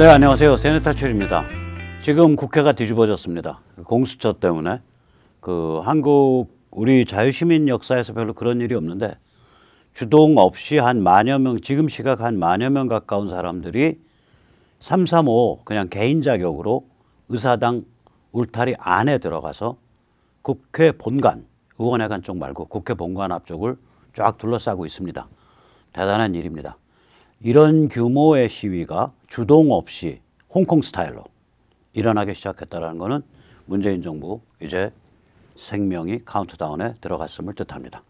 네, 안녕하세요. 세네타출입니다. 지금 국회가 뒤집어졌습니다. 공수처 때문에 우리 자유시민 역사에서 별로 그런 일이 없는데 주동 없이 한 만여 명, 지금 시각 한 만여 명 가까운 사람들이 335 그냥 개인 자격으로 의사당 울타리 안에 들어가서 국회 본관, 의원회관 쪽 말고 국회 본관 앞쪽을 쫙 둘러싸고 있습니다. 대단한 일입니다. 이런 규모의 시위가 주동 없이 홍콩 스타일로 일어나기 시작했다는 것은 문재인 정부 이제 생명이 카운트다운에 들어갔음을 뜻합니다.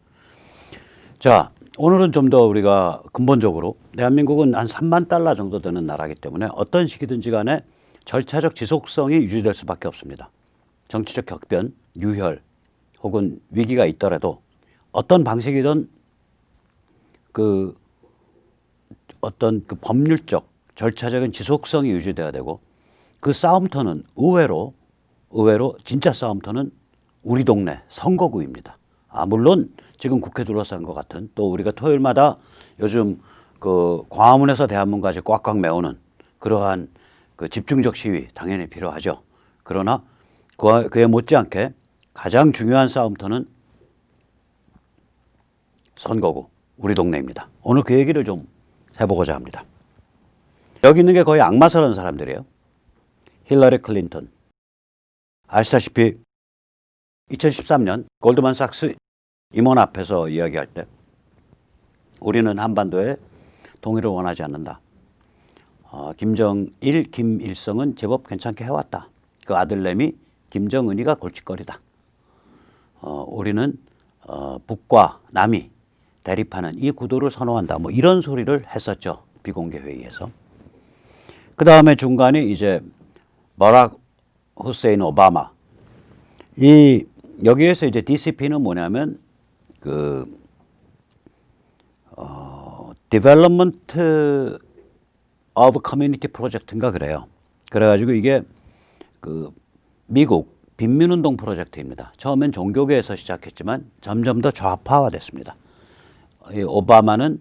자, 오늘은 좀 더 우리가 근본적으로 대한민국은 한 3만 달러 정도 되는 나라이기 때문에 어떤 시기든지 간에 절차적 지속성이 유지될 수밖에 없습니다. 정치적 격변, 유혈 혹은 위기가 있더라도 어떤 방식이든 어떤 법률적 절차적인 지속성이 유지돼야 되고 그 싸움터는 의외로 진짜 싸움터는 우리 동네 선거구입니다. 물론 지금 국회 둘러싼 것 같은 또 우리가 토요일마다 요즘 광화문에서 대한문까지 꽉꽉 메우는 그러한 집중적 시위 당연히 필요하죠. 그러나 그에 못지않게 가장 중요한 싸움터는 선거구 우리 동네입니다. 오늘 그 얘기를 좀 해보고자 합니다. 여기 있는 게 거의 악마스러운 사람들이에요. 힐러리 클린턴. 아시다시피 2013년 골드만삭스 임원 앞에서 이야기할 때 우리는 한반도에 통일을 원하지 않는다. 김정일, 김일성은 제법 괜찮게 해왔다. 그 아들내미 김정은이가 골칫거리다. 우리는 북과 남이 대립하는 이 구도를 선호한다. 뭐 이런 소리를 했었죠. 비공개 회의에서. 그 다음에 중간에 이제 버락 후세인 오바마. 여기에서 이제 DCP는 뭐냐면 Development of Community Project인가 그래요. 그래가지고 이게 미국 빈민운동 프로젝트입니다. 처음엔 종교계에서 시작했지만 점점 더 좌파화됐습니다. 오바마는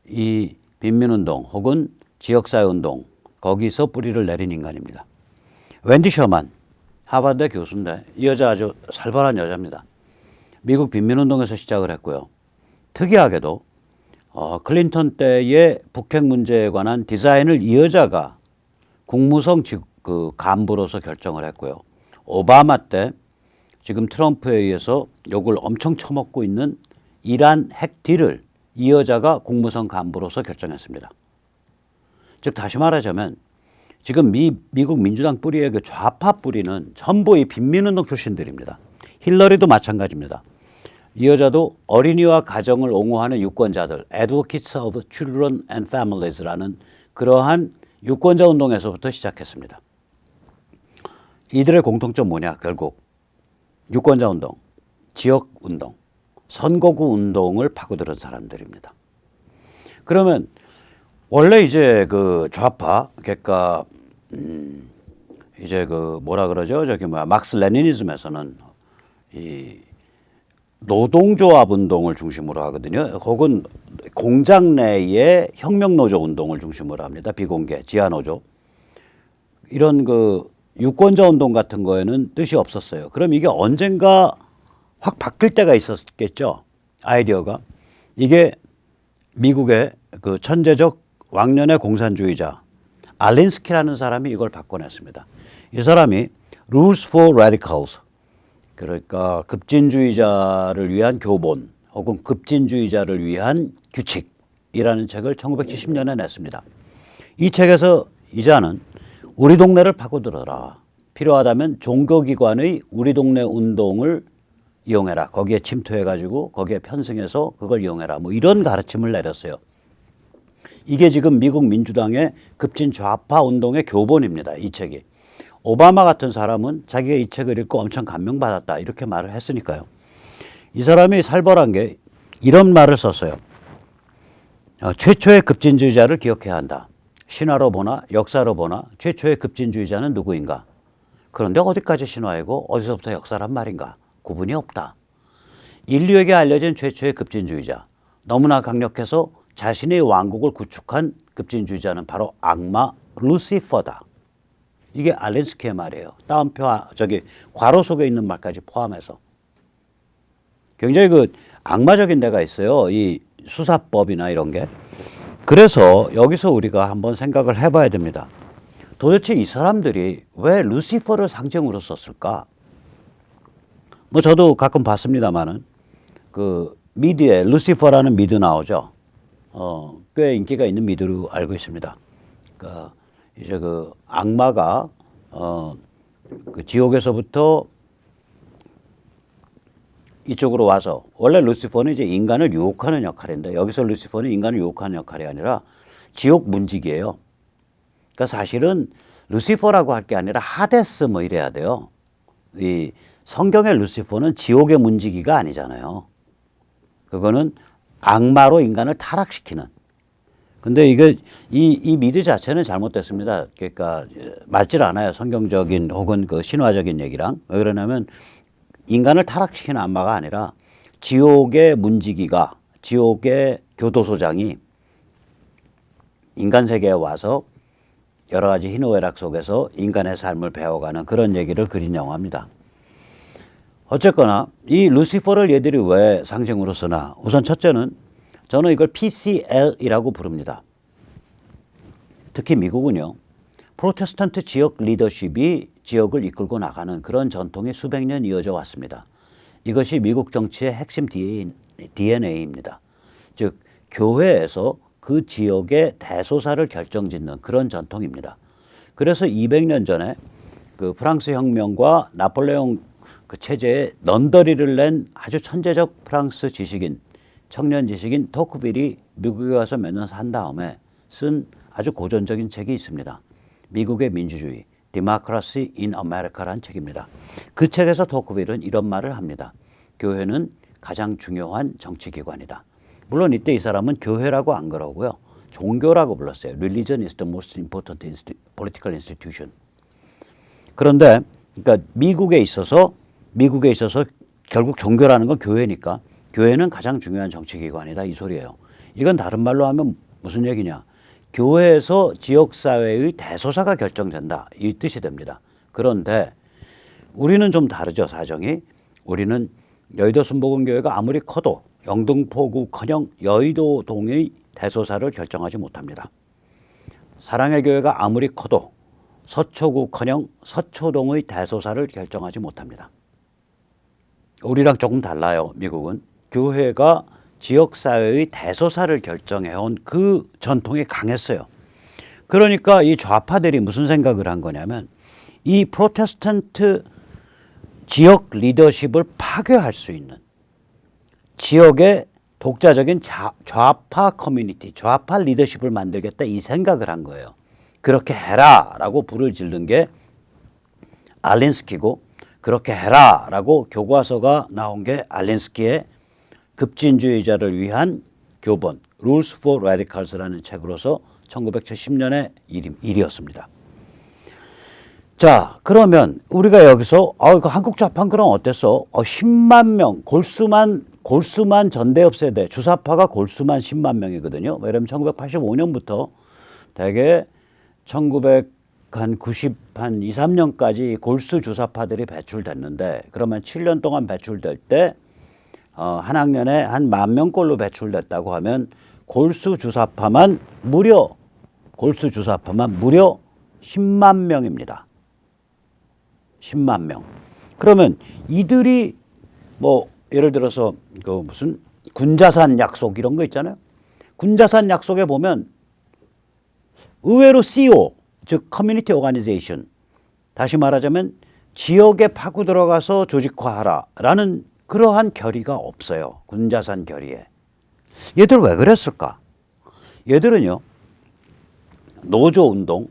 이 빈민운동 혹은 지역사회운동 거기서 뿌리를 내린 인간입니다. 웬디 셔만 하버드 교수인데 이 여자 아주 살벌한 여자입니다. 미국 빈민운동에서 시작을 했고요. 특이하게도 클린턴 때의 북핵 문제에 관한 디자인을 이 여자가 국무성 간부로서 결정을 했고요. 오바마 때 지금 트럼프에 의해서 욕을 엄청 처먹고 있는 이란 핵 딜을 이 여자가 국무성 간부로서 결정했습니다. 즉 다시 말하자면 지금 미국 민주당 뿌리의 그 좌파 뿌리는 전부 이 빈민운동 출신들입니다. 힐러리도 마찬가지입니다. 이 여자도 어린이와 가정을 옹호하는 유권자들, Advocates of Children and Families라는 그러한 유권자 운동에서부터 시작했습니다. 이들의 공통점 뭐냐? 결국 유권자 운동, 지역 운동, 선거구 운동을 파고들은 사람들입니다. 그러면 원래 이제 좌파, 그러니까 이제 뭐라 그러죠? 막스 레니니즘에서는 이 노동조합 운동을 중심으로 하거든요. 혹은 공장 내의 혁명노조 운동을 중심으로 합니다. 비공개, 지하노조. 이런 유권자 운동 같은 거에는 뜻이 없었어요. 그럼 이게 언젠가 확 바뀔 때가 있었겠죠. 아이디어가. 이게 미국의 천재적 왕년의 공산주의자 알린스키라는 사람이 이걸 바꿔냈습니다. 이 사람이 Rules for Radicals, 그러니까 급진주의자를 위한 교본 혹은 급진주의자를 위한 규칙이라는 책을 1970년에 냈습니다. 이 책에서 이 자는 우리 동네를 파고들어라. 필요하다면 종교기관의 우리 동네 운동을 이용해라. 거기에 침투해가지고 거기에 편승해서 그걸 이용해라. 뭐 이런 가르침을 내렸어요. 이게 지금 미국 민주당의 급진 좌파 운동의 교본입니다. 이 책이. 오바마 같은 사람은 자기가 이 책을 읽고 엄청 감명받았다. 이렇게 말을 했으니까요. 이 사람이 살벌한 게 이런 말을 썼어요. 최초의 급진주의자를 기억해야 한다. 신화로 보나 역사로 보나 최초의 급진주의자는 누구인가. 그런데 어디까지 신화이고 어디서부터 역사란 말인가. 구분이 없다. 인류에게 알려진 최초의 급진주의자. 너무나 강력해서 자신의 왕국을 구축한 급진주의자는 바로 악마 루시퍼다. 이게 알렌스키의 말이에요. 따옴표 저기 괄호 속에 있는 말까지 포함해서. 굉장히 그 악마적인 데가 있어요. 이 수사법이나 이런 게. 그래서 여기서 우리가 한번 생각을 해봐야 됩니다. 도대체 이 사람들이 왜 루시퍼를 상징으로 썼을까? 뭐 저도 가끔 봤습니다만은 그 미드에 루시퍼라는 미드 나오죠. 꽤 인기가 있는 미드로 알고 있습니다. 그러니까 이제 그 악마가 그 지옥에서부터 이쪽으로 와서 원래 루시퍼는 이제 인간을 유혹하는 역할인데 여기서 루시퍼는 인간을 유혹하는 역할이 아니라 지옥 문지기예요. 그러니까 사실은 루시퍼라고 할 게 아니라 하데스 뭐 이래야 돼요. 이 성경의 루시퍼는 지옥의 문지기가 아니잖아요. 그거는 악마로 인간을 타락시키는. 근데 이게 이 미드 자체는 잘못됐습니다. 그러니까 맞질 않아요. 성경적인 혹은 그 신화적인 얘기랑. 왜 그러냐면 인간을 타락시키는 악마가 아니라 지옥의 문지기가 지옥의 교도소장이 인간 세계에 와서 여러 가지 희노애락 속에서 인간의 삶을 배워가는 그런 얘기를 그린 영화입니다. 어쨌거나 이 루시퍼를 얘들이 왜 상징으로 쓰나? 우선 첫째는 저는 이걸 PCL이라고 부릅니다. 특히 미국은요. 프로테스탄트 지역 리더십이 지역을 이끌고 나가는 그런 전통이 수백 년 이어져 왔습니다. 이것이 미국 정치의 핵심 DNA입니다. 즉 교회에서 그 지역의 대소사를 결정짓는 그런 전통입니다. 그래서 200년 전에 그 프랑스 혁명과 나폴레옹 그 체제에 넌더리를 낸 아주 천재적 프랑스 지식인, 청년 지식인 토크빌이 미국에 와서 몇 년 산 다음에 쓴 아주 고전적인 책이 있습니다. 미국의 민주주의, Democracy in America라는 책입니다. 그 책에서 토크빌은 이런 말을 합니다. 교회는 가장 중요한 정치기관이다. 물론 이때 이 사람은 교회라고 안 그러고요. 종교라고 불렀어요. Religion is the most important political institution. 그런데 그러니까 미국에 있어서 결국 종교라는 건 교회니까 교회는 가장 중요한 정치기관이다 이 소리예요. 이건 다른 말로 하면 무슨 얘기냐. 교회에서 지역사회의 대소사가 결정된다 이 뜻이 됩니다. 그런데 우리는 좀 다르죠 사정이. 우리는 여의도 순복음교회가 아무리 커도 영등포구커녕 여의도동의 대소사를 결정하지 못합니다. 사랑의 교회가 아무리 커도 서초구커녕 서초동의 대소사를 결정하지 못합니다. 우리랑 조금 달라요. 미국은 교회가 지역사회의 대소사를 결정해온 그 전통이 강했어요. 그러니까 이 좌파들이 무슨 생각을 한 거냐면 이 프로테스탄트 지역 리더십을 파괴할 수 있는 지역의 독자적인 좌파 커뮤니티, 좌파 리더십을 만들겠다 이 생각을 한 거예요. 그렇게 해라라고 불을 지른 게 알렌스키고 그렇게 해라라고 교과서가 나온 게 알렌스키의 급진주의자를 위한 교본 Rules for Radicals라는 책으로서 1970년의 일이었습니다. 자, 그러면 우리가 여기서 그 한국 좌파는 그럼 어땠어? 10만 명 골수만 전대협 세대 주사파가 골수만 10만 명이거든요. 왜냐면 1985년부터 대개 1990 한 2, 3년까지 골수 주사파들이 배출됐는데 그러면 7년 동안 배출될 때 한 학년에 한 10,000명꼴로 배출됐다고 하면 골수 주사파만 무려 10만 명입니다. 10만 명. 그러면 이들이 뭐 예를 들어서 그 무슨 군자산 약속 이런 거 있잖아요. 군자산 약속에 보면 의외로 CO 즉 커뮤니티 오가니제이션 다시 말하자면 지역에 파고 들어가서 조직화하라라는 그러한 결의가 없어요. 군자산 결의에. 얘들 왜 그랬을까? 얘들은요. 노조운동,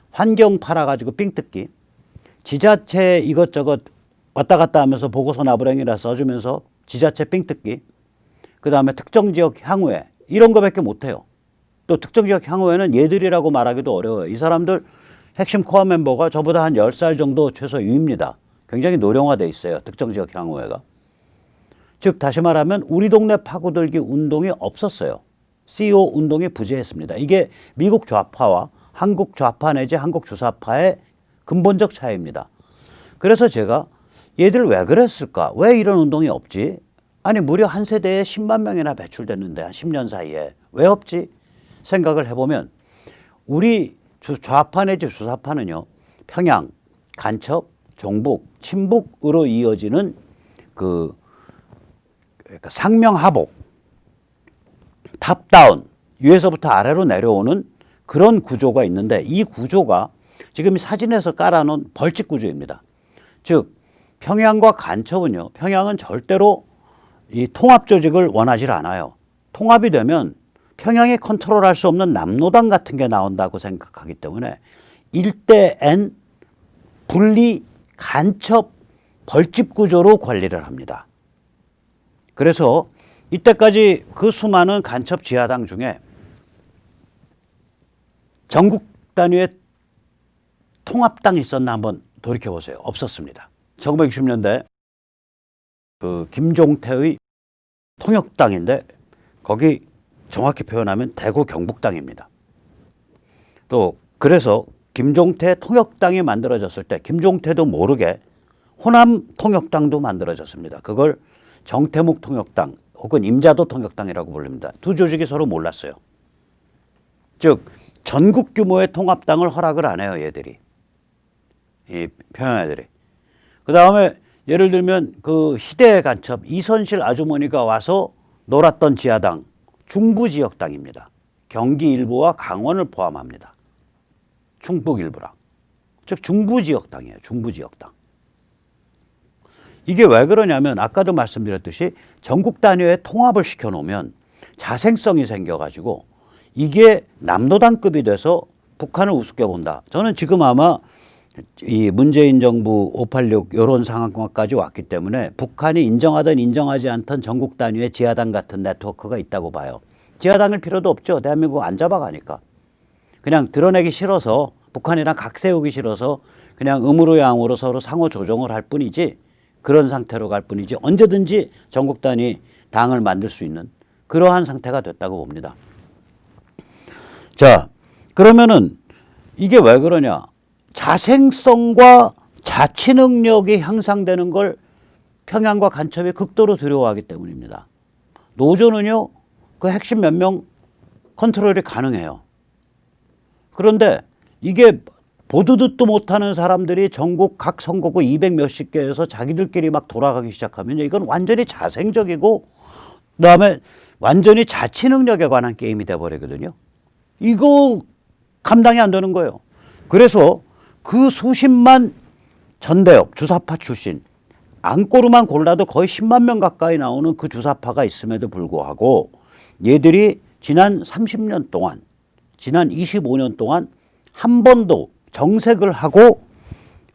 환경 팔아가지고 삥뜯기, 지자체 이것저것 왔다 갔다 하면서 보고서 나부랭이라 써주면서 지자체 삥뜯기, 그 다음에 특정지역 향후회 이런 거밖에 못해요. 또 특정지역 향후회는 얘들이라고 말하기도 어려워요. 이 사람들 핵심 코어 멤버가 저보다 한 10살 정도 최소 위입니다. 굉장히 노령화돼 있어요. 특정지역 향후회가. 즉 다시 말하면 우리 동네 파고들기 운동이 없었어요. CO 운동이 부재했습니다. 이게 미국 좌파와 한국 좌파 내지 한국 주사파의 근본적 차이입니다. 그래서 제가 얘들 왜 그랬을까? 왜 이런 운동이 없지? 아니 무려 한 세대에 10만 명이나 배출됐는데 한 10년 사이에 왜 없지? 생각을 해보면 우리 좌파 내지 주사파는요. 평양, 간첩, 종북, 친북으로 이어지는 그러니까 상명하복, 탑다운, 위에서부터 아래로 내려오는 그런 구조가 있는데 이 구조가 지금 사진에서 깔아놓은 벌집 구조입니다. 즉 평양과 간첩은요. 평양은 절대로 이 통합 조직을 원하지 않아요. 통합이 되면 평양이 컨트롤할 수 없는 남로당 같은 게 나온다고 생각하기 때문에 1대 N 분리 간첩 벌집 구조로 관리를 합니다. 그래서 이때까지 그 수많은 간첩 지하당 중에 전국 단위의 통합당이 있었나 한번 돌이켜보세요. 없었습니다. 1960년대 그 김종태의 통역당인데 거기 정확히 표현하면 대구 경북당입니다. 또 그래서 김종태 통역당이 만들어졌을 때 김종태도 모르게 호남 통역당도 만들어졌습니다. 그걸 정태묵 통역당 혹은 임자도 통역당이라고 부릅니다. 두 조직이 서로 몰랐어요. 즉 전국 규모의 통합당을 허락을 안 해요. 얘들이. 이 평양 애들이. 그 다음에 예를 들면 그 희대 간첩 이선실 아주머니가 와서 놀았던 지하당 중부지역당입니다. 경기 일부와 강원을 포함합니다. 충북 일부랑. 즉 중부지역당이에요. 중부지역당. 이게 왜 그러냐면 아까도 말씀드렸듯이 전국 단위의 통합을 시켜놓으면 자생성이 생겨가지고 이게 남로당급이 돼서 북한을 우습게 본다. 저는 지금 아마 이 문재인 정부 586 이런 상황까지 왔기 때문에 북한이 인정하든 인정하지 않든 전국 단위의 지하당 같은 네트워크가 있다고 봐요. 지하당일 필요도 없죠. 대한민국 안 잡아가니까. 그냥 드러내기 싫어서 북한이랑 각 세우기 싫어서 그냥 음으로 양으로 서로 상호 조정을 할 뿐이지 그런 상태로 갈 뿐이지 언제든지 전국 단위 당을 만들 수 있는 그러한 상태가 됐다고 봅니다. 자, 그러면은 이게 왜 그러냐? 자생성과 자치 능력이 향상되는 걸 평양과 간첩이 극도로 두려워하기 때문입니다. 노조는요, 그 핵심 몇 명 컨트롤이 가능해요. 그런데 이게 보도 듣도 못하는 사람들이 전국 각 선거구 200 몇십 개에서 자기들끼리 막 돌아가기 시작하면 이건 완전히 자생적이고 그다음에 완전히 자치 능력에 관한 게임이 돼버리거든요. 이거 감당이 안 되는 거예요. 그래서 그 수십만 전대협 주사파 출신 안꼬르만 골라도 거의 10만 명 가까이 나오는 그 주사파가 있음에도 불구하고 얘들이 지난 30년 동안 지난 25년 동안 한 번도 정색을 하고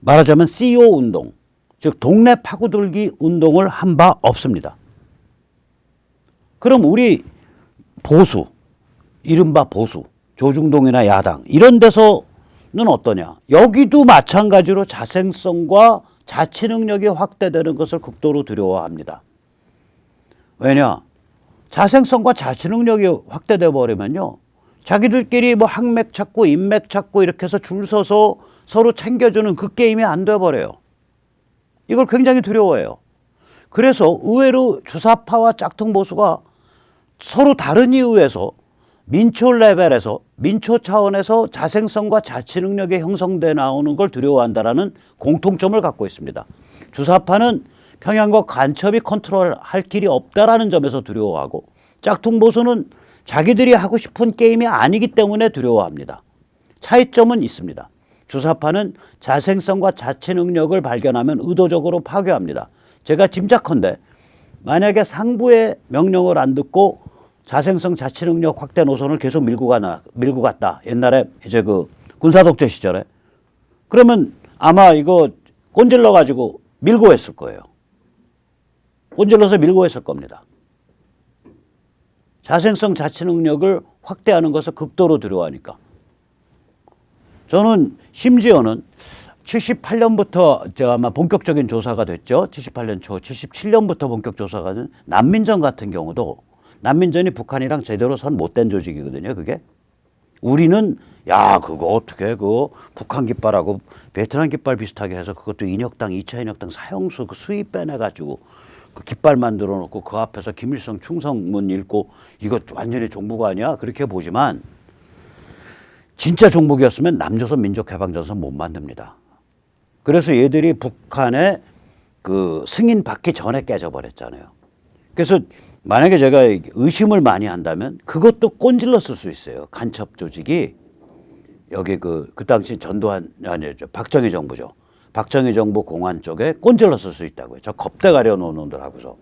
말하자면 CO 운동 즉 동네 파고들기 운동을 한 바 없습니다. 그럼 우리 보수 이른바 보수 조중동이나 야당 이런 데서는 어떠냐? 여기도 마찬가지로 자생성과 자치 능력이 확대되는 것을 극도로 두려워합니다. 왜냐? 자생성과 자치 능력이 확대돼 버리면요. 자기들끼리 뭐 항맥 찾고 인맥 찾고 이렇게 해서 줄 서서 서로 챙겨주는 그 게임이 안 돼 버려요. 이걸 굉장히 두려워해요. 그래서 의외로 주사파와 짝퉁 보수가 서로 다른 이유에서 민초 레벨에서 민초 차원에서 자생성과 자치 능력이 형성돼 나오는 걸 두려워한다라는 공통점을 갖고 있습니다. 주사파는 평양과 간첩이 컨트롤할 길이 없다라는 점에서 두려워하고 짝퉁 보수는 자기들이 하고 싶은 게임이 아니기 때문에 두려워합니다. 차이점은 있습니다. 주사파는 자생성과 자치 능력을 발견하면 의도적으로 파괴합니다. 제가 짐작컨대 만약에 상부의 명령을 안 듣고 자생성 자치 능력 확대 노선을 계속 밀고 갔다. 옛날에 이제 그 군사 독재 시절에 그러면 아마 이거 꼰질러 가지고 밀고 했을 거예요. 꼰질러서 밀고 했을 겁니다. 자생성 자치 능력을 확대하는 것을 극도로 두려워하니까. 저는 심지어는 78년부터 제가 아마 본격적인 조사가 됐죠. 78년 초, 77년부터 본격 조사가 된 난민전 같은 경우도 난민전이 북한이랑 제대로 선 못된 조직이거든요. 그게. 우리는 야 그거 어떻게 그 북한 깃발하고 베트남 깃발 비슷하게 해서 그것도 인혁당 2차 인혁당 사형수 그 수입 빼내가지고 그 깃발 만들어 놓고 그 앞에서 김일성 충성문 읽고 이거 완전히 종북 아니야? 그렇게 보지만 진짜 종북이었으면 남조선 민족해방전선 못 만듭니다. 그래서 얘들이 북한에 그 승인 받기 전에 깨져버렸잖아요. 그래서 만약에 제가 의심을 많이 한다면 그것도 꼰질렀을 수 있어요. 간첩 조직이 여기 그 당시 전두환 아니죠 박정희 정부죠. 박정희 정부 공안 쪽에 꼰질렀을 수 있다고요. 저 겁대 가려 놓은 놈들 하고서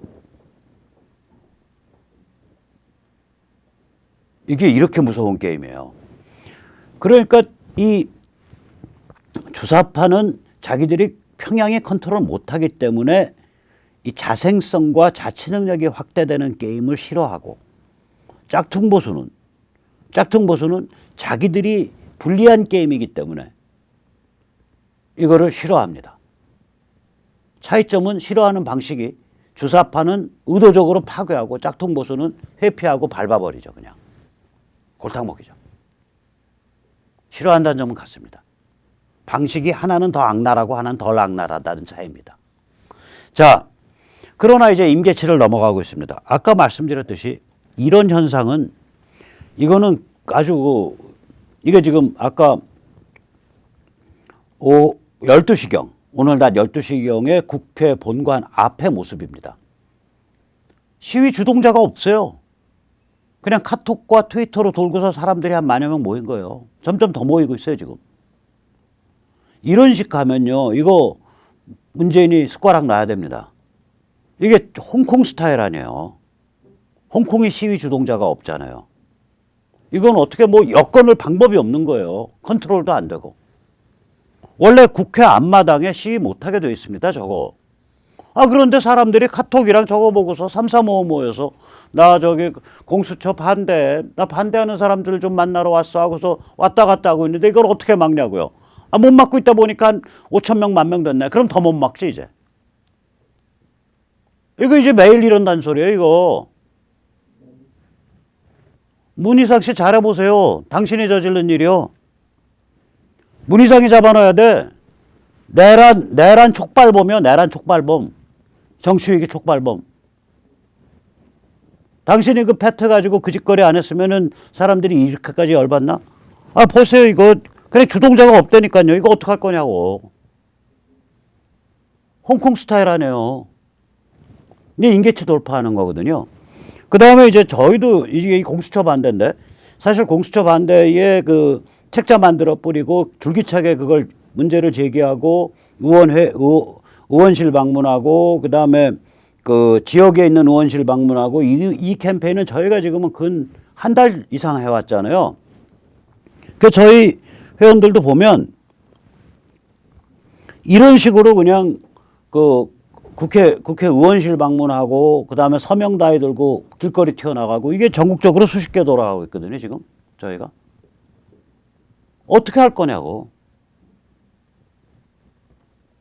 이게 이렇게 무서운 게임이에요. 그러니까 이 주사파는 자기들이 평양에 컨트롤 못하기 때문에 이 자생성과 자치 능력이 확대되는 게임을 싫어하고 짝퉁보수는 자기들이 불리한 게임이기 때문에 이거를 싫어합니다. 차이점은 싫어하는 방식이 주사파는 의도적으로 파괴하고 짝퉁보수는 회피하고 밟아버리죠. 그냥 골탕 먹이죠. 싫어한다는 점은 같습니다. 방식이 하나는 더 악랄하고 하나는 덜 악랄하다는 차이입니다. 자, 그러나 이제 임계치를 넘어가고 있습니다. 아까 말씀드렸듯이 이런 현상은 이거는 아주 이게 지금 아까 12시경 오늘 낮 12시경의 국회 본관 앞의 모습입니다. 시위 주동자가 없어요. 그냥 카톡과 트위터로 돌고서 사람들이 한 만여 명 모인 거예요. 점점 더 모이고 있어요 지금. 이런 식 하면요 이거 문재인이 숟가락 놔야 됩니다. 이게 홍콩 스타일 아니에요. 홍콩이 시위 주동자가 없잖아요. 이건 어떻게 뭐 여건을 방법이 없는 거예요. 컨트롤도 안 되고. 원래 국회 앞마당에 시위 못하게 되어 있습니다. 저거. 아 그런데 사람들이 카톡이랑 저거 보고서 3, 4, 5 모여서 나 저기 공수처 반대, 나 반대하는 사람들을 좀 만나러 왔어 하고서 왔다 갔다 하고 있는데 이걸 어떻게 막냐고요. 아, 못 막고 있다 보니까 한 5천 명, 10,000명 됐네. 그럼 더 못 막지 이제. 이거 이제 매일 이런다는 소리예요 이거. 문희상 씨 잘해보세요. 당신이 저지른 일이요. 문희상이 잡아놔야 돼. 내란 촉발범이요. 내란 촉발범. 정치위기 촉발범. 당신이 그 패트 가지고 그 짓거리 안 했으면은 사람들이 이렇게까지 열받나? 아 보세요 이거. 그래 주동자가 없다니까요. 이거 어떡할 거냐고. 홍콩 스타일 하네요. 이게 인계치 돌파하는 거거든요. 그 다음에 이제 저희도 이게 공수처 반대인데 사실 공수처 반대에 그 책자 만들어 뿌리고 줄기차게 그걸 문제를 제기하고 의원실 방문하고 그 다음에 그 지역에 있는 의원실 방문하고 이 캠페인은 저희가 지금은 근 한 달 이상 해왔잖아요. 그 저희 회원들도 보면 이런 식으로 그냥 그 국회 의원실 방문하고 그 다음에 서명 다이 들고 길거리 튀어나가고 이게 전국적으로 수십 개 돌아가고 있거든요. 지금 저희가 어떻게 할 거냐고.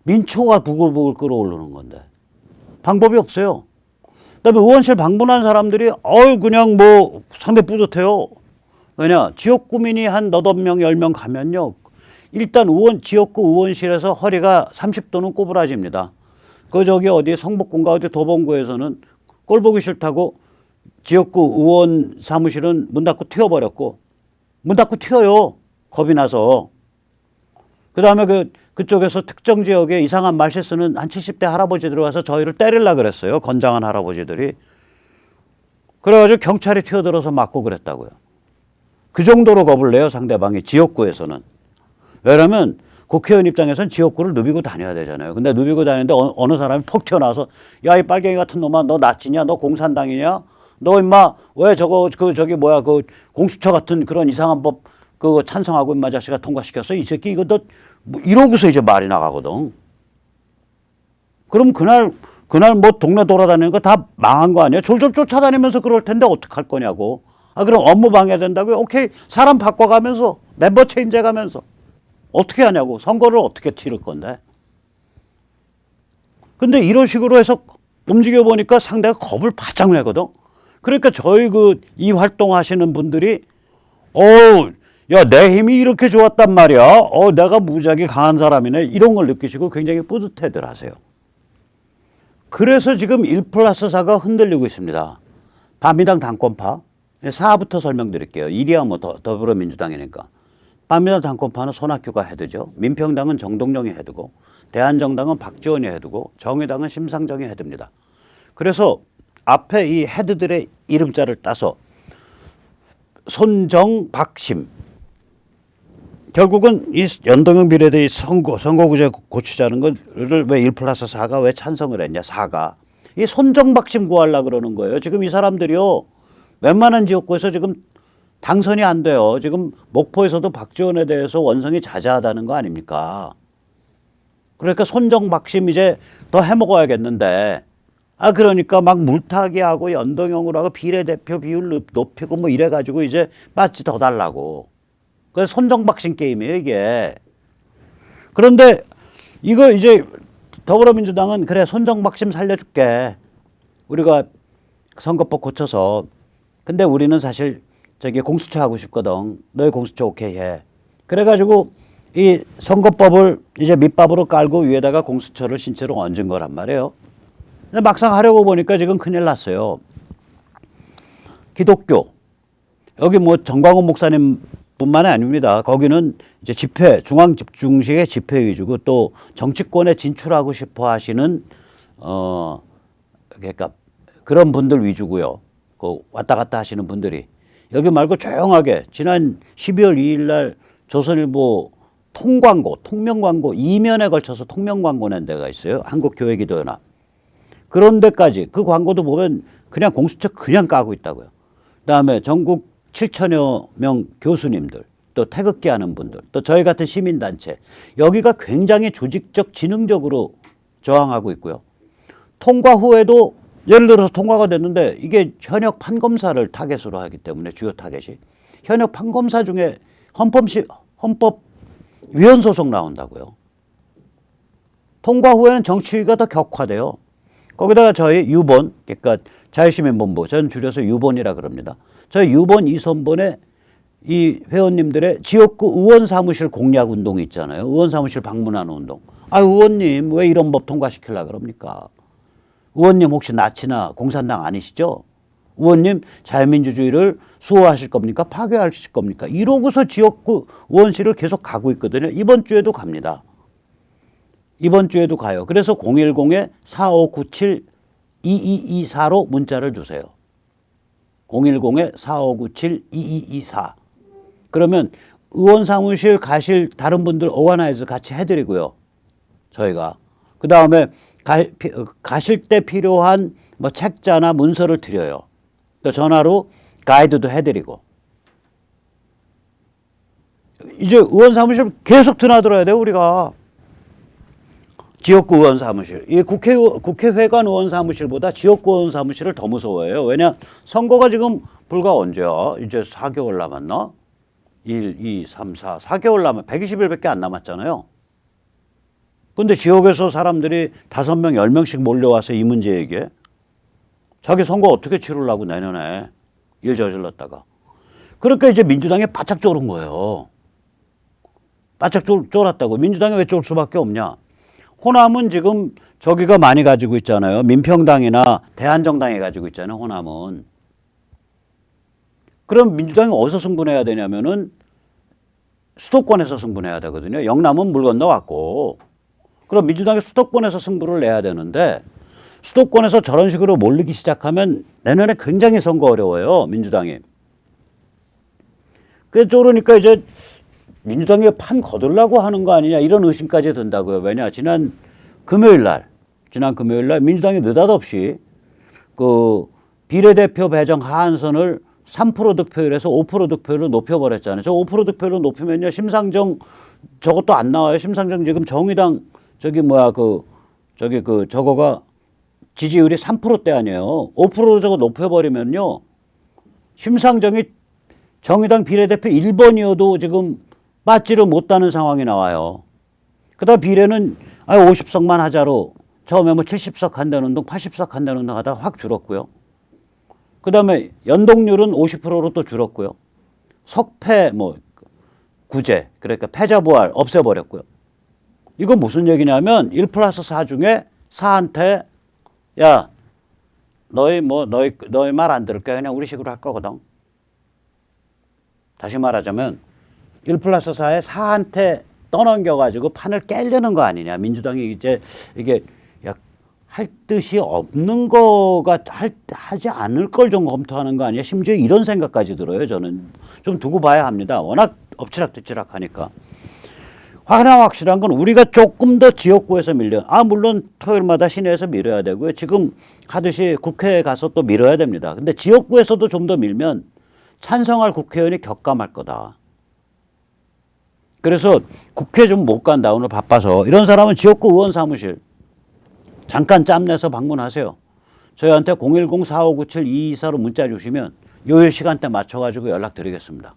민초가 부글부글 끓어오르는 건데 방법이 없어요. 그다음에 의원실 방문한 사람들이 그냥 뭐 상대 뿌듯해요. 왜냐 지역구민이 한 8명 10명 가면요 일단 지역구 의원실에서 허리가 30도는 꼬부라집니다. 저기 어디 성북군가 어디 도봉구에서는 꼴 보기 싫다고 지역구 의원 사무실은 문 닫고 튀어버렸고 문 닫고 튀어요. 겁이 나서. 그 다음에 그쪽에서 특정 지역에 이상한 말실 쓰는 한 70대 할아버지들이 와서 저희를 때리려고 그랬어요. 건장한 할아버지들이. 그래가지고 경찰이 튀어들어서 맞고 그랬다고요. 그 정도로 겁을 내요. 상대방이 지역구에서는. 왜냐하면 국회의원 입장에서는 지역구를 누비고 다녀야 되잖아요. 근데 누비고 다니는데 어느 사람이 퍽 튀어나와서 야 이 빨갱이 같은 놈아 너 나치냐 너 공산당이냐 너 임마 왜 저기 뭐야 그 공수처 같은 그런 이상한 법 그거 찬성하고 임마 자식아 통과시켰어 이 새끼 이거 너 뭐 이러고서 이제 말이 나가거든. 그럼 그날 뭐 동네 돌아다니는 거 다 망한 거 아니야? 졸졸 쫓아다니면서 그럴 텐데 어떡할 거냐고. 아 그럼 업무 방해된다고요? 오케이 사람 바꿔가면서 멤버 체인지 가면서 어떻게 하냐고. 선거를 어떻게 치를 건데. 근데 이런 식으로 해서 움직여 보니까 상대가 겁을 바짝 내거든. 그러니까 저희 이 활동하시는 분들이 야, 내 힘이 이렇게 좋았단 말이야. 내가 무지하게 강한 사람이네. 이런 걸 느끼시고 굉장히 뿌듯해들 하세요. 그래서 지금 1+4가 흔들리고 있습니다. 밤미당 당권파. 4부터 설명드릴게요. 1이야 뭐 더불어민주당이니까. 밤미당 당권파는 손학규가 헤드죠. 민평당은 정동영이 헤드고, 대한정당은 박지원이 헤드고, 정의당은 심상정이 헤드입니다. 그래서 앞에 이 헤드들의 이름자를 따서 손정, 박심. 결국은 이 연동형 비례대의 선거구제 고치자는 거를 왜 1+4가 왜 찬성을 했냐, 4가. 이 손정, 박심 구하려고 그러는 거예요. 지금 이 사람들이요, 웬만한 지역구에서 지금 당선이 안 돼요. 지금 목포에서도 박지원에 대해서 원성이 자자하다는 거 아닙니까? 그러니까 손정, 박심 이제 더 해먹어야겠는데, 그러니까 막 물타기 하고 연동형으로 하고 비례대표 비율 높이고 뭐 이래가지고 이제 마치 더 달라고. 그래서 손정박신 게임이에요, 이게. 그런데 이거 이제 더불어민주당은 그래, 손정박심 살려줄게. 우리가 선거법 고쳐서. 근데 우리는 사실 저기 공수처 하고 싶거든. 너희 공수처 오케이 해. 그래가지고 이 선거법을 이제 밑밥으로 깔고 위에다가 공수처를 신체로 얹은 거란 말이에요. 근데 막상 하려고 보니까 지금 큰일 났어요. 기독교. 여기 뭐 정광훈 목사님 뿐만이 아닙니다. 거기는 이제 집회, 중앙 집중식의 집회 위주고 또 정치권에 진출하고 싶어 하시는, 그러니까 그런 분들 위주고요. 그 왔다 갔다 하시는 분들이. 여기 말고 조용하게 지난 12월 2일 날 조선일보 통광고, 통명광고, 2면에 걸쳐서 통명광고 낸 데가 있어요. 한국교회기도연합. 그런 데까지 그 광고도 보면 그냥 공수처 그냥 까고 있다고요. 그다음에 전국 7천여 명 교수님들, 또 태극기 하는 분들, 또 저희 같은 시민단체, 여기가 굉장히 조직적, 지능적으로 저항하고 있고요. 통과 후에도 예를 들어서 통과가 됐는데 이게 현역 판검사를 타겟으로 하기 때문에 주요 타겟이 현역 판검사 중에 헌법위원 소속 나온다고요. 통과 후에는 정치위가 더 격화돼요. 거기다가 저희 유본, 그러니까 자유시민본부, 저는 줄여서 유본이라 그럽니다. 저희 유본 2선본에 이 회원님들의 지역구 의원 사무실 공약 운동이 있잖아요. 의원 사무실 방문하는 운동. 의원님 왜 이런 법 통과시키려고 그럽니까? 의원님 혹시 나치나 공산당 아니시죠? 의원님 자유민주주의를 수호하실 겁니까? 파괴하실 겁니까? 이러고서 지역구 의원실을 계속 가고 있거든요. 이번 주에도 갑니다. 이번 주에도 가요. 그래서 010-4597-2224로 문자를 주세요. 010-4597-2224. 그러면 의원 사무실 가실 다른 분들 오가나이즈 같이 해드리고요. 저희가. 그 다음에 가실 때 필요한 뭐 책자나 문서를 드려요. 또 전화로 가이드도 해드리고. 이제 의원 사무실 계속 드나들어야 돼요, 우리가. 지역구 의원 사무실. 이 국회회관 의원 사무실보다 지역구 의원 사무실을 더 무서워해요. 왜냐? 선거가 지금 불과 언제야? 이제 4개월 남았나? 1, 2, 3, 4. 4개월 남았, 120일밖에 안 남았잖아요. 근데 지역에서 사람들이 5명, 10명씩 몰려와서 이 문제 얘기해. 자기 선거 어떻게 치르려고 내년에 일 저질렀다가. 그러니까 이제 민주당에 바짝 쫄은 거예요. 바짝 쫄았다고. 민주당이 왜 쫄 수밖에 없냐? 호남은 지금 저기가 많이 가지고 있잖아요. 민평당이나 대한정당이 가지고 있잖아요. 호남은. 그럼 민주당이 어디서 승분해야 되냐면은 수도권에서 승분해야 되거든요. 영남은 물 건너왔고. 그럼 민주당이 수도권에서 승부를 내야 되는데 수도권에서 저런 식으로 몰리기 시작하면 내년에 굉장히 선거 어려워요. 민주당이. 그래서 저러니까 이제 민주당이 판 거들라고 하는 거 아니냐 이런 의심까지 든다고요. 왜냐? 지난 금요일 날 민주당이 느닷없이 그 비례대표 배정 하한선을 3% 득표율에서 5% 득표율로 높여버렸잖아요. 저 5% 득표율로 높이면요. 심상정 저것도 안 나와요. 심상정 지금 정의당 저거가 지지율이 3%대 아니에요. 5% 저거 높여버리면요. 심상정이 정의당 비례대표 1번이어도 지금 맞지를 못하는 상황이 나와요. 그다음 비례는 50석만 하자로 처음에 뭐 70석 한다는 운동, 80석 한다는 운동 하다가 확 줄었고요. 그다음에 연동률은 50%로 또 줄었고요. 석패 구제, 그러니까 패자부활 없애버렸고요. 이건 무슨 얘기냐면 1+4 중에 4한테 야, 너희 말 안 들을 거야. 그냥 우리 식으로 할 거거든. 다시 말하자면 1+4에 4한테 떠넘겨가지고 판을 깨려는 거 아니냐. 민주당이 이제 이게 할 뜻이 없는 거가 하지 않을 걸 좀 검토하는 거 아니야. 심지어 이런 생각까지 들어요. 저는 좀 두고 봐야 합니다. 워낙 엎치락뒤치락 하니까. 하나 확실한 건 우리가 조금 더 지역구에서 물론 토요일마다 시내에서 밀어야 되고요. 지금 하듯이 국회에 가서 또 밀어야 됩니다. 근데 지역구에서도 좀 더 밀면 찬성할 국회의원이 격감할 거다. 그래서 국회 좀 못 간다. 오늘 바빠서. 이런 사람은 지역구 의원 사무실 잠깐 짬내서 방문하세요. 저희한테 010-4597-224로 문자 주시면 요일 시간대 맞춰가지고 연락드리겠습니다.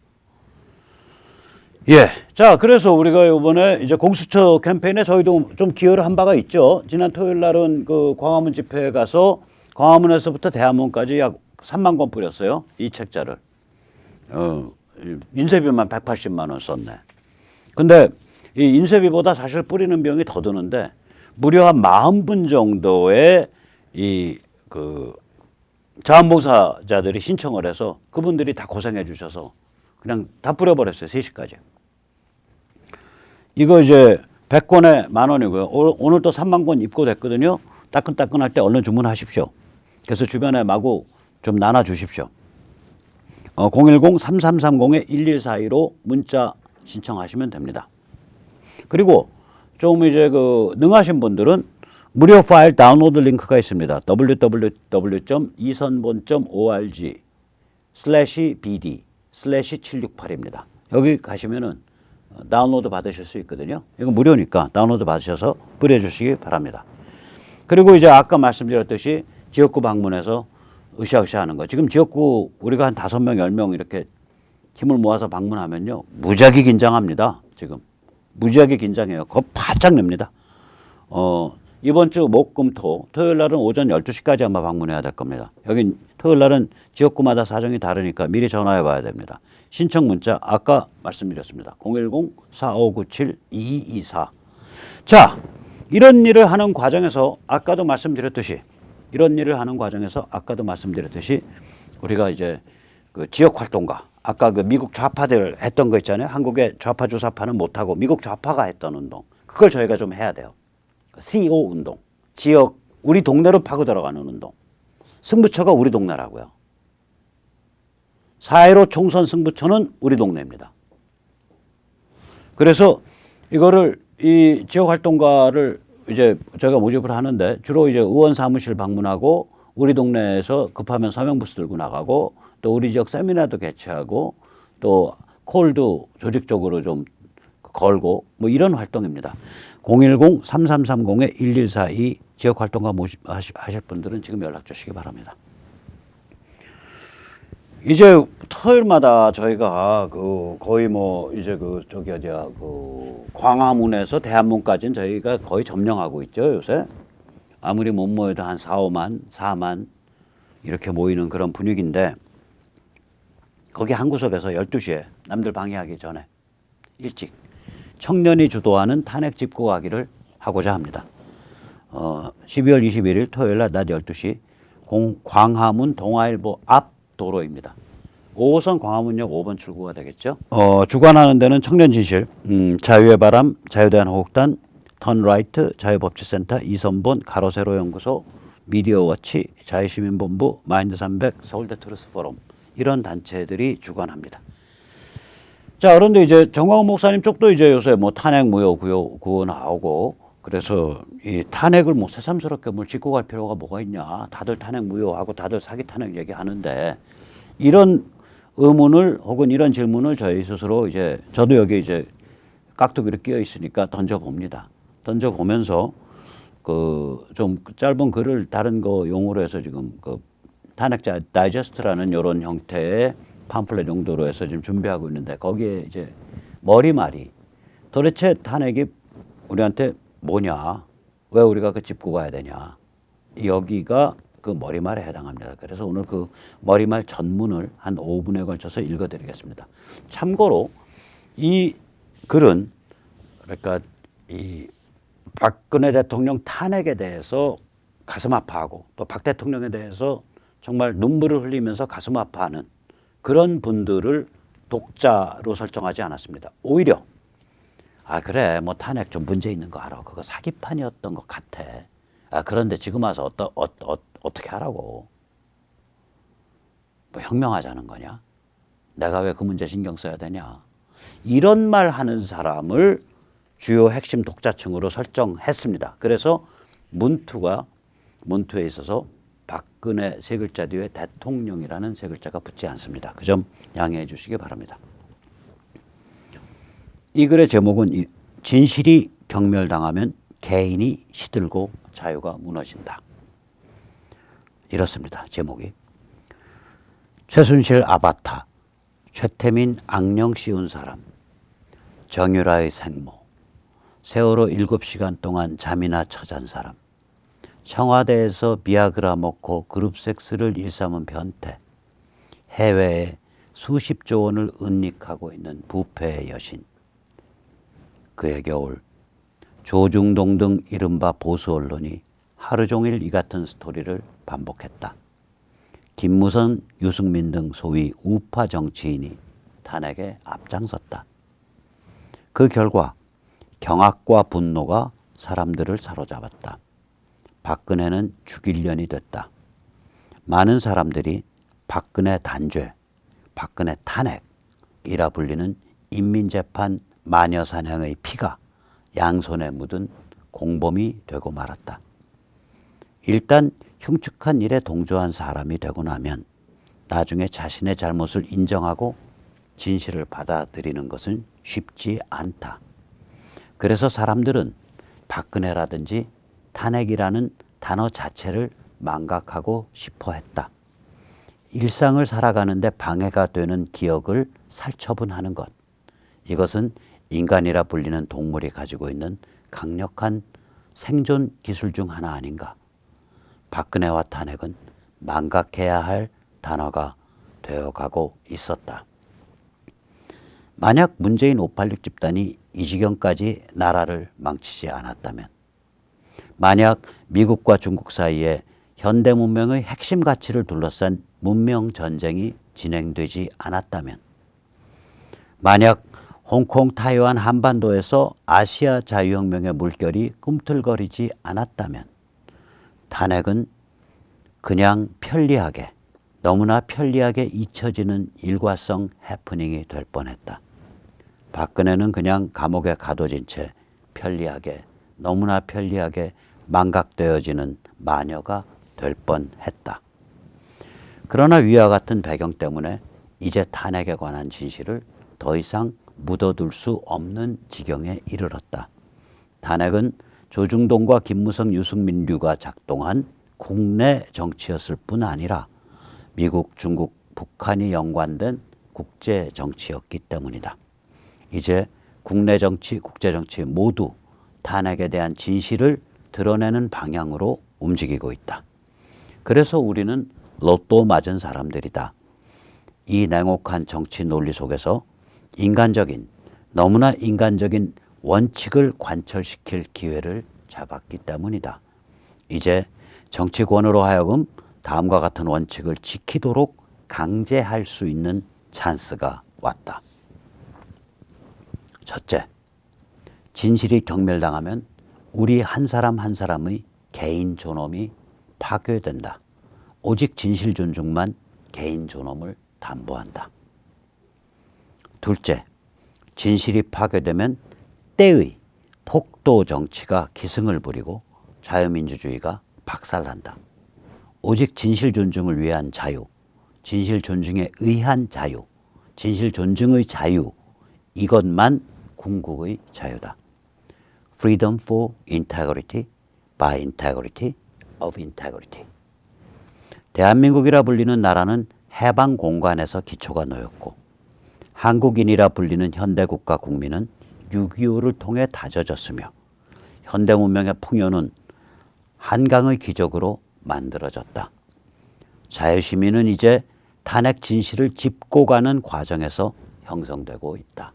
예. 자, 그래서 우리가 이번에 이제 공수처 캠페인에 저희도 좀 기여를 한 바가 있죠. 지난 토요일 날은 그 광화문 집회에 가서 광화문에서부터 대한문까지 약 3만 권 뿌렸어요. 이 책자를. 인쇄비만 180만 원 썼네. 근데 이 인쇄비보다 사실 뿌리는 비용이 더 드는데 무려 한 40분 정도의 자원봉사자들이 신청을 해서 그분들이 다 고생해 주셔서 그냥 다 뿌려버렸어요. 3시까지. 이거 이제 100권에 10,000원이고요. 오늘 또 3만 권 입고됐거든요. 따끈따끈할 때 얼른 주문하십시오. 그래서 주변에 마구 좀 나눠주십시오. 010-3330-1142로 문자 신청하시면 됩니다. 그리고 좀 이제 능하신 분들은 무료 파일 다운로드 링크가 있습니다. www.이선본.org/bd/768입니다. 여기 가시면은 다운로드 받으실 수 있거든요. 이건 무료니까 다운로드 받으셔서 뿌려주시기 바랍니다. 그리고 이제 아까 말씀드렸듯이 지역구 방문해서 으쌰으쌰 하는 거. 지금 지역구 우리가 한 5명, 10명 이렇게 힘을 모아서 방문하면요. 무지하게 긴장합니다. 지금. 무지하게 긴장해요. 겁 바짝 냅니다. 이번 주 목, 금, 토, 토요일 날은 오전 12시까지 아마 방문해야 될 겁니다. 여긴 토요일 날은 지역구마다 사정이 다르니까 미리 전화해 봐야 됩니다. 신청 문자 아까 말씀드렸습니다. 010-4597-2224. 자, 이런 일을 하는 과정에서 아까도 말씀드렸듯이 우리가 이제 그 지역 활동가 아까 그 미국 좌파들 했던 거 있잖아요. 한국의 좌파 주사파는 못하고 미국 좌파가 했던 운동. 그걸 저희가 좀 해야 돼요. CO 운동. 지역, 우리 동네로 파고 들어가는 운동. 승부처가 우리 동네라고요. 4.15 총선 승부처는 우리 동네입니다. 그래서 이거를 이 지역 활동가를 이제 저희가 모집을 하는데 주로 이제 의원 사무실 방문하고 우리 동네에서 급하면 서명부스 들고 나가고 또 우리 지역 세미나도 개최하고 또 콜도 조직적으로 좀 걸고 뭐 이런 활동입니다. 010-3330-1142 지역 활동가 하실 분들은 지금 연락 주시기 바랍니다. 이제 토요일마다 저희가 거의 뭐 이제 광화문에서 대한문까지는 저희가 거의 점령하고 있죠, 요새. 아무리 못 모여도 한 4만 이렇게 모이는 그런 분위기인데 거기 한 구석에서 12시에 남들 방해하기 전에 일찍 청년이 주도하는 탄핵 집구하기를 하고자 합니다. 12월 21일 토요일 날 낮 12시 광화문 동아일보 앞 도로입니다. 5호선 광화문역 5번 출구가 되겠죠. 주관하는 데는 청년진실, 자유의 바람, 자유대한호국단, 턴라이트, 자유법치센터, 이선본, 가로세로 연구소, 미디어워치, 자유시민본부, 마인드300, 서울대 트루스포럼 이런 단체들이 주관합니다. 자, 그런데 이제 정광훈 목사님 쪽도 이제 요새 뭐 탄핵 무효 구호 나오고 그래서 이 탄핵을 뭐 새삼스럽게 뭘 짚고 갈 필요가 뭐가 있냐. 다들 탄핵 무효하고 다들 사기 탄핵 얘기하는데 이런 의문을 혹은 이런 질문을 저희 스스로 이제 저도 여기 이제 깍두기로 끼어 있으니까 던져봅니다. 던져보면서 좀 짧은 글을 다른 거 용어로 해서 지금 탄핵 다이제스트라는 이런 형태의 팜플렛 용도로 해서 지금 준비하고 있는데 거기에 이제 머리말이 도대체 탄핵이 우리한테 뭐냐? 왜 우리가 짚고 가야 되냐? 여기가 그 머리말에 해당합니다. 그래서 오늘 그 머리말 전문을 한 5분에 걸쳐서 읽어드리겠습니다. 참고로 이 글은 그러니까 이 박근혜 대통령 탄핵에 대해서 가슴 아파하고 또 박 대통령에 대해서 정말 눈물을 흘리면서 가슴 아파하는 그런 분들을 독자로 설정하지 않았습니다. 오히려 그래 뭐 탄핵 좀 문제 있는 거 알아. 그거 사기판이었던 것 같아. 그런데 지금 와서 어떻게 하라고. 뭐 혁명하자는 거냐. 내가 왜 그 문제 신경 써야 되냐. 이런 말 하는 사람을 주요 핵심 독자층으로 설정했습니다. 그래서 문투에 있어서 박근혜 세 글자 뒤에 대통령이라는 세 글자가 붙지 않습니다. 그 점 양해해 주시기 바랍니다. 이 글의 제목은 진실이 경멸당하면 개인이 시들고 자유가 무너진다. 이렇습니다. 제목이. 최순실 아바타, 최태민 악령 씌운 사람, 정유라의 생모, 세월호 7시간 동안 잠이나 처잔 사람, 청와대에서 비아그라 먹고 그룹 섹스를 일삼은 변태, 해외에 수십조 원을 은닉하고 있는 부패의 여신, 그의 겨울, 조중동 등 이른바 보수 언론이 하루 종일 이 같은 스토리를 반복했다. 김무성, 유승민 등 소위 우파 정치인이 탄핵에 앞장섰다. 그 결과 경악과 분노가 사람들을 사로잡았다. 박근혜는 죽일 년이 됐다. 많은 사람들이 박근혜 단죄, 박근혜 탄핵이라 불리는 인민재판 마녀사냥의 피가 양손에 묻은 공범이 되고 말았다. 일단 흉측한 일에 동조한 사람이 되고 나면 나중에 자신의 잘못을 인정하고 진실을 받아들이는 것은 쉽지 않다. 그래서 사람들은 박근혜라든지 탄핵이라는 단어 자체를 망각하고 싶어 했다. 일상을 살아가는데 방해가 되는 기억을 살처분하는 것. 이것은 인간이라 불리는 동물이 가지고 있는 강력한 생존 기술 중 하나 아닌가. 박근혜와 탄핵은 망각해야 할 단어가 되어가고 있었다. 만약 문재인 586 집단이 이 지경까지 나라를 망치지 않았다면, 만약 미국과 중국 사이에 현대 문명의 핵심 가치를 둘러싼 문명 전쟁이 진행되지 않았다면, 만약 홍콩, 타이완, 한반도에서 아시아 자유혁명의 물결이 꿈틀거리지 않았다면 탄핵은 그냥 편리하게, 너무나 편리하게 잊혀지는 일과성 해프닝이 될 뻔했다. 박근혜는 그냥 감옥에 가둬진 채 편리하게, 너무나 편리하게 망각되어지는 마녀가 될 뻔했다. 그러나 위와 같은 배경 때문에 이제 탄핵에 관한 진실을 더 이상 묻어둘 수 없는 지경에 이르렀다. 탄핵은 조중동과 김무성, 유승민류가 작동한 국내 정치였을 뿐 아니라 미국, 중국, 북한이 연관된 국제 정치였기 때문이다. 이제 국내 정치, 국제 정치 모두 탄핵에 대한 진실을 드러내는 방향으로 움직이고 있다. 그래서 우리는 로또 맞은 사람들이다. 이 냉혹한 정치 논리 속에서 인간적인, 너무나 인간적인 원칙을 관철시킬 기회를 잡았기 때문이다. 이제 정치권으로 하여금 다음과 같은 원칙을 지키도록 강제할 수 있는 찬스가 왔다. 첫째, 진실이 경멸당하면 우리 한 사람 한 사람의 개인 존엄이 파괴된다. 오직 진실 존중만 개인 존엄을 담보한다. 둘째, 진실이 파괴되면 때의 폭도 정치가 기승을 부리고 자유민주주의가 박살난다. 오직 진실 존중을 위한 자유, 진실 존중에 의한 자유, 진실 존중의 자유, 이것만 궁극의 자유다. Freedom for integrity by integrity of integrity. 대한민국이라 불리는 나라는 해방 공간에서 기초가 놓였고, 한국인이라 불리는 현대국가 국민은 6.25를 통해 다져졌으며, 현대문명의 풍요는 한강의 기적으로 만들어졌다. 자유시민은 이제 탄핵 진실을 짚고 가는 과정에서 형성되고 있다.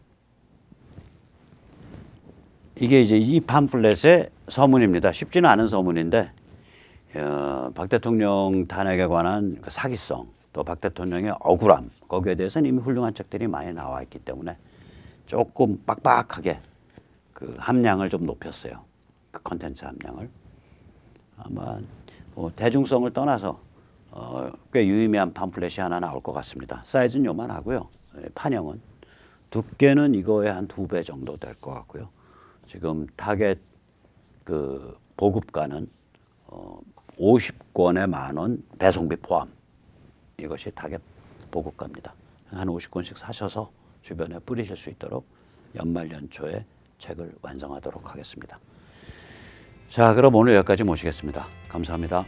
이게 이제 이 팜플렛의 서문입니다. 쉽지는 않은 서문인데 박 대통령 탄핵에 관한 그 사기성 또 박 대통령의 억울함 거기에 대해서는 이미 훌륭한 책들이 많이 나와 있기 때문에 조금 빡빡하게 그 함량을 좀 높였어요. 그 컨텐츠 함량을. 아마 뭐 대중성을 떠나서 꽤 유의미한 팜플렛이 하나 나올 것 같습니다. 사이즈는 요만하고요. 판형은 두께는 이거의 한 2배 정도 될 것 같고요. 지금 타겟 그 보급가는 50권에 10,000원 배송비 포함. 이것이 타겟 보급가입니다. 한 50권씩 사셔서 주변에 뿌리실 수 있도록 연말 연초에 책을 완성하도록 하겠습니다. 자, 그럼 오늘 여기까지 모시겠습니다. 감사합니다.